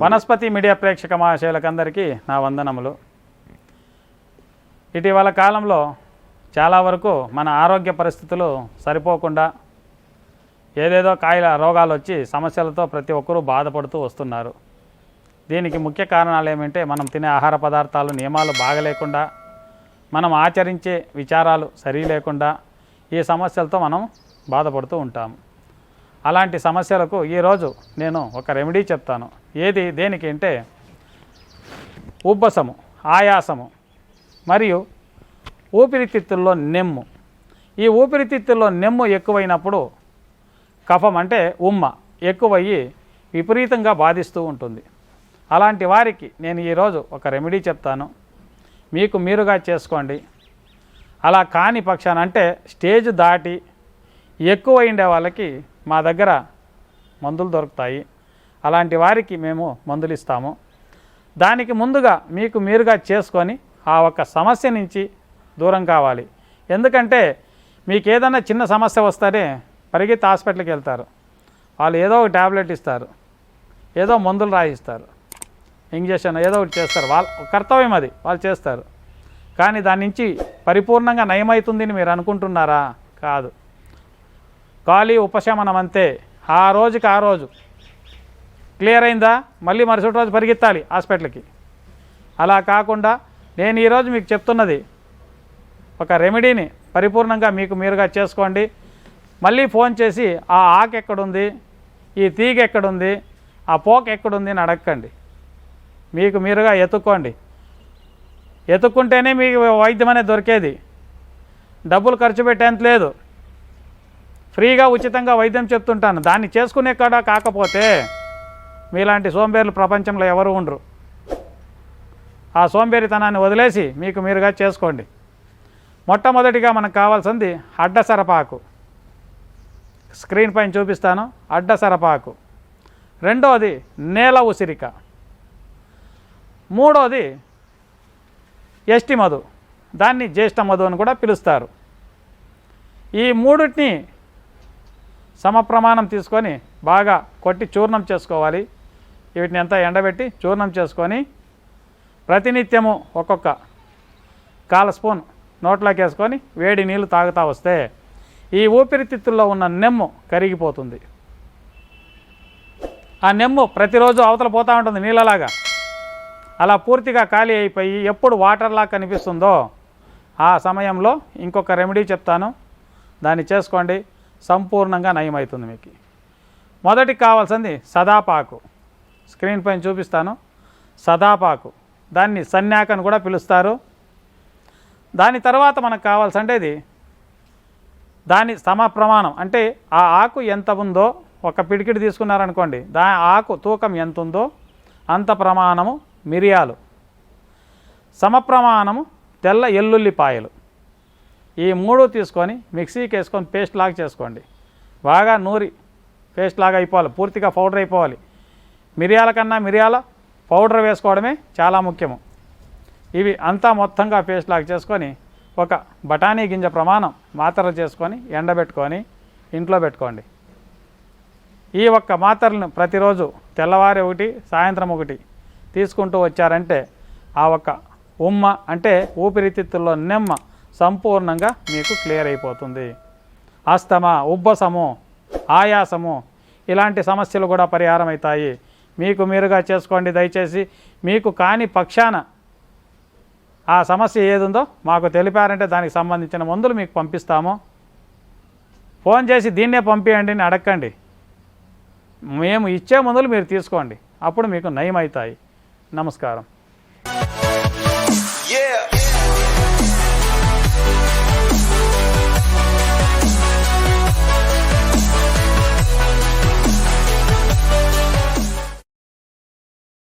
వనస్పతి media ప్రేక్షక మహాశయులకందరికీ నా వందనములు. ఇటీవల కాలంలో చాలా వరకు మన ఆరోగ్య పరిస్థితులు సరిపోకుండా ఏదేదో రోగాలు వచ్చి సమస్యలతో ప్రతి ఒక్కరూ బాధపడుతూ వస్తున్నారు. దీనికి ముఖ్య కారణాలు ఏమంటే మనం తినే ఆహార పదార్థాలు నియమాలు బాగలేకుండా, మనం ఆచరించే విచారాలు సరి లేకుండా ఈ సమస్యలతో మనం బాధపడుతూ ఉంటాము. అలాంటి సమస్యలకు ఈరోజు నేను ఒక రెమెడీ చెప్తాను. దేనికి అంటే ఉబ్బసము, ఆయాసము మరియు ఊపిరితిత్తుల్లో నెమ్ము. ఈ ఊపిరితిత్తుల్లో నెమ్ము ఎక్కువైనప్పుడు కఫం అంటే ఉమ్మ ఎక్కువయ్యి విపరీతంగా బాధిస్తూ ఉంటుంది. అలాంటి వారికి నేను ఈరోజు ఒక రెమెడీ చెప్తాను. మీకు మీరుగా చేసుకోండి. అలా కాని పక్షాన అంటే స్టేజ్ దాటి ఎక్కువ ఉండే వాళ్ళకి మా దగ్గర మందులు దొరుకుతాయి. అలాంటి వారికి మేము మందులు ఇస్తాము. దానికి ముందుగా మీకు మీరుగా చేసుకొని ఆ ఒక్క సమస్య నుంచి దూరం కావాలి. ఎందుకంటే మీకు ఏదైనా చిన్న సమస్య వస్తేనే పరిగెత్తి హాస్పిటల్కి వెళ్తారు. వాళ్ళు ఏదో ఒక ట్యాబ్లెట్ ఇస్తారు, ఏదో మందులు రాయిస్తారు, ఇంజక్షన్ ఏదో ఒకటి చేస్తారు. వాళ్ళ కర్తవ్యం అది, వాళ్ళు చేస్తారు. కానీ దాని నుంచి పరిపూర్ణంగా నయమవుతుందని మీరు అనుకుంటున్నారా? కాదు. ఖాళీ ఉపశమనం అంతే. ఆ రోజుకి ఆ రోజు క్లియర్ అయిందా, మళ్ళీ మరుసటి రోజు పరిగెత్తాలి హాస్పిటల్కి. అలా కాకుండా నేను ఈరోజు మీకు చెప్తున్నది ఒక రెమెడీని పరిపూర్ణంగా మీకు మీరుగా చేసుకోండి. మళ్ళీ ఫోన్ చేసి ఆ ఆకు ఎక్కడుంది, ఈ తీగ ఎక్కడుంది, ఆ పోక ఎక్కడుంది అని అడగండి. మీకు మీరుగా ఎత్తుక్కుంటేనే మీకు వైద్యం అనేది దొరికేది. డబ్బులు ఖర్చు పెట్టేంత లేదు. ఫ్రీగా ఉచితంగా వైద్యం చెప్తుంటాను. దాన్ని చేసుకునే కాడ కాకపోతే మీలాంటి సోంబేర్లు ప్రపంచంలో ఎవరు ఉండరు. ఆ సోంబేరితనాన్ని వదిలేసి మీకు మీరుగా చేసుకోండి. మొట్టమొదటిగా మనకు కావాల్సింది అడ్డసరపాకు. స్క్రీన్ పైన చూపిస్తాను. అడ్డసరపాకు. రెండోది నేల ఉసిరిక. మూడోది యష్టి మధు, దాన్ని జ్యేష్ఠ మధు అని కూడా పిలుస్తారు. ఈ మూడింటిని సమప్రమాణం తీసుకొని బాగా కొట్టి చూర్ణం చేసుకోవాలి. వీటిని అంతా ఎండబెట్టి చూర్ణం చేసుకొని ప్రతినిత్యము ఒక్కొక్క 1/4 స్పూన్ నోట్లోకి వేసుకొని వేడి నీళ్ళు తాగుతూ వస్తే ఈ ఊపిరితిత్తుల్లో ఉన్న నెమ్ము కరిగిపోతుంది. ఆ నెమ్ము ప్రతిరోజు అవతల పోతూ ఉంటుంది నీళ్ళలాగా. అలా పూర్తిగా ఖాళీ అయిపోయి ఎప్పుడు వాటర్లా కనిపిస్తుందో ఆ సమయంలో ఇంకొక రెమెడీ చెప్తాను. దాన్ని చేసుకోండి, సంపూర్ణంగా నయమవుతుంది మీకు. మొదటికి కావాల్సింది సదాపాకు. స్క్రీన్ పైన చూపిస్తాను. సదాపాకు, దాన్ని సన్యాక్ అని కూడా పిలుస్తారు. దాని తర్వాత మనకు కావాల్సింది దాని సమప్రమాణం అంటే ఆ ఆకు ఎంత ఉందో, ఒక పిడికిడి తీసుకున్నారనుకోండి, ఆకు తూకం ఎంత ఉందో అంత ప్రమాణము మిరియాలు, సమప్రమాణము తెల్ల ఎల్లుల్లిపాయలు. ఈ 3 తీసుకొని మిక్సీకి వేసుకొని పేస్ట్ లాగా చేసుకోండి. బాగా నూరి పేస్ట్ లాగా అయిపోవాలి, పూర్తిగా పౌడర్ అయిపోవాలి. మిరియాల కన్నా మిరియాల పౌడర్ వేసుకోవడమే చాలా ముఖ్యము. ఇవి అంతా మొత్తంగా పేస్ట్ లాగా చేసుకొని ఒక బఠానీ గింజ ప్రమాణం మాత్రలు చేసుకొని ఎండబెట్టుకొని ఇంట్లో పెట్టుకోండి. ఈ ఒక్క మాత్రలను ప్రతిరోజు తెల్లవారి ఒకటి, సాయంత్రం ఒకటి తీసుకుంటూ వచ్చారంటే ఆ ఒక్క ఉమ్మ అంటే ఊపిరితిత్తుల్లో నెమ్మ సంపూర్ణంగా మీకు క్లియర్ అయిపోతుంది. ఆస్తమా, ఉబ్బసము, ఆయాసము ఇలాంటి సమస్యలు కూడా పరిహారం అవుతాయి. మీకు మీరుగా చేసుకోండి దయచేసి. మీకు కాని పక్షాన ఆ సమస్య ఏదుందో మాకు తెలిపారంటే దానికి సంబంధించిన మందులు మీకు పంపిస్తాము. ఫోన్ చేసి దీన్నే పంపించండి అని అడగండి. మేము ఇచ్చే మందులు మీరు తీసుకోండి, అప్పుడు మీకు నయం అవుతాయి. నమస్కారం.